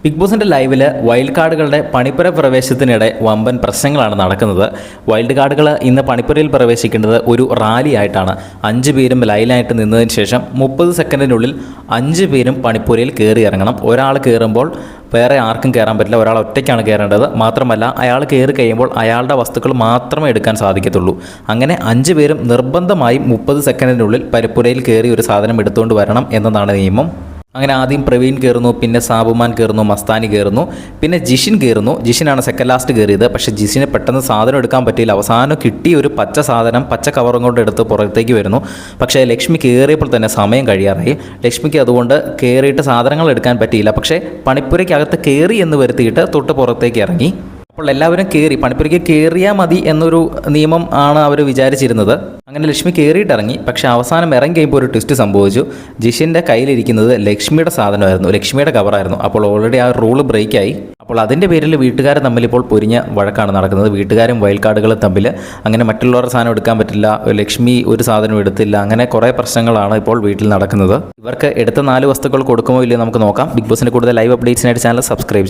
Big ബോസിൻ്റെ ലൈവിൽ wild കാർഡുകളുടെ പണിപ്പുര പ്രവേശത്തിനിടെ വമ്പൻ പ്രശ്നങ്ങളാണ് നടക്കുന്നത്. വൈൽഡ് കാർഡുകൾ ഇന്ന് പണിപ്പുരയിൽ പ്രവേശിക്കേണ്ടത് ഒരു റാലി ആയിട്ടാണ്. 5 പേരും ലൈനായിട്ട് നിന്നതിന് ശേഷം 30 സെക്കൻഡിനുള്ളിൽ 5 പേരും പണിപ്പുരയിൽ കയറി ഇറങ്ങണം. ഒരാൾ കയറുമ്പോൾ വേറെ ആർക്കും കയറാൻ പറ്റില്ല, ഒരാൾ ഒറ്റയ്ക്കാണ് കയറേണ്ടത്. മാത്രമല്ല അയാൾ കയറി കഴിയുമ്പോൾ അയാളുടെ വസ്തുക്കൾ മാത്രമേ എടുക്കാൻ സാധിക്കത്തുള്ളൂ. അങ്ങനെ 5 പേരും നിർബന്ധമായും 30 സെക്കൻഡിനുള്ളിൽ പണിപ്പുരയിൽ കയറി ഒരു സാധനം എടുത്തുകൊണ്ട് വരണം എന്നതാണ് നിയമം. അങ്ങനെ ആദ്യം പ്രവീൺ കയറുന്നു, പിന്നെ സാബുമാൻ കയറുന്നു, മസ്താനി കയറുന്നു, പിന്നെ ജിഷിൻ കയറുന്നു. ജിഷിനാണ് സെക്കൻഡ് ലാസ്റ്റ് കയറിയത്. പക്ഷേ ജിഷിന് പെട്ടെന്ന് സാധനം എടുക്കാൻ പറ്റിയില്ല. അവസാനം കിട്ടിയ ഒരു പച്ച സാധനം പച്ച കവറും കൊണ്ട് എടുത്ത് പുറത്തേക്ക് വരുന്നു. പക്ഷേ ലക്ഷ്മി കയറിയപ്പോൾ തന്നെ സമയം കഴിയാറായി. ലക്ഷ്മിക്ക് അതുകൊണ്ട് കയറിയിട്ട് സാധനങ്ങൾ എടുക്കാൻ പറ്റിയില്ല. പക്ഷേ പണിപ്പുരയ്ക്കകത്ത് കയറി എന്ന് വരുത്തിയിട്ട് തൊട്ട് പുറത്തേക്ക് ഇറങ്ങി. അപ്പോൾ എല്ലാവരും കയറി, പണിപ്പുരയ്ക്ക് കയറിയാൽ മതി എന്നൊരു നിയമം ആണ് അവർ വിചാരിച്ചിരുന്നത്. അങ്ങനെ ലക്ഷ്മി കയറിയിട്ടിറങ്ങി. പക്ഷേ അവസാനം ഇറങ്ങി കഴിയുമ്പോൾ ഒരു ട്വിസ്റ്റ് സംഭവിച്ചു. ജിഷിൻ്റെ കയ്യിലിരിക്കുന്നത് ലക്ഷ്മിയുടെ സാധനമായിരുന്നു, ലക്ഷ്മിയുടെ കവറായിരുന്നു. അപ്പോൾ ഓൾറെഡി ആ റൂള് ബ്രേക്കായി. അപ്പോൾ അതിൻ്റെ പേരിൽ വീട്ടുകാർ തമ്മിലിപ്പോൾ പൊരിഞ്ഞ വഴക്കാണ് നടക്കുന്നത്. വീട്ടുകാരും വൈൽഡ് കാർഡുകളും തമ്മിൽ. അങ്ങനെ മറ്റുള്ളവരുടെ സാധനം എടുക്കാൻ പറ്റില്ല, ലക്ഷ്മി ഒരു സാധനം എടുത്തില്ല, അങ്ങനെ കുറേ പ്രശ്നങ്ങളാണ് ഇപ്പോൾ വീട്ടിൽ നടക്കുന്നത്. ഇവർക്ക് എടുത്ത 4 വസ്തുക്കൾ കൊടുക്കുമോ ഇല്ലയോ നമുക്ക് നോക്കാം. ബിഗ് ബോസിൻ്റെ കൂടുതൽ ലൈവ് അപ്ഡേറ്റ്സിനായിട്ട് ചാനൽ സബ്സ്ക്രൈബ്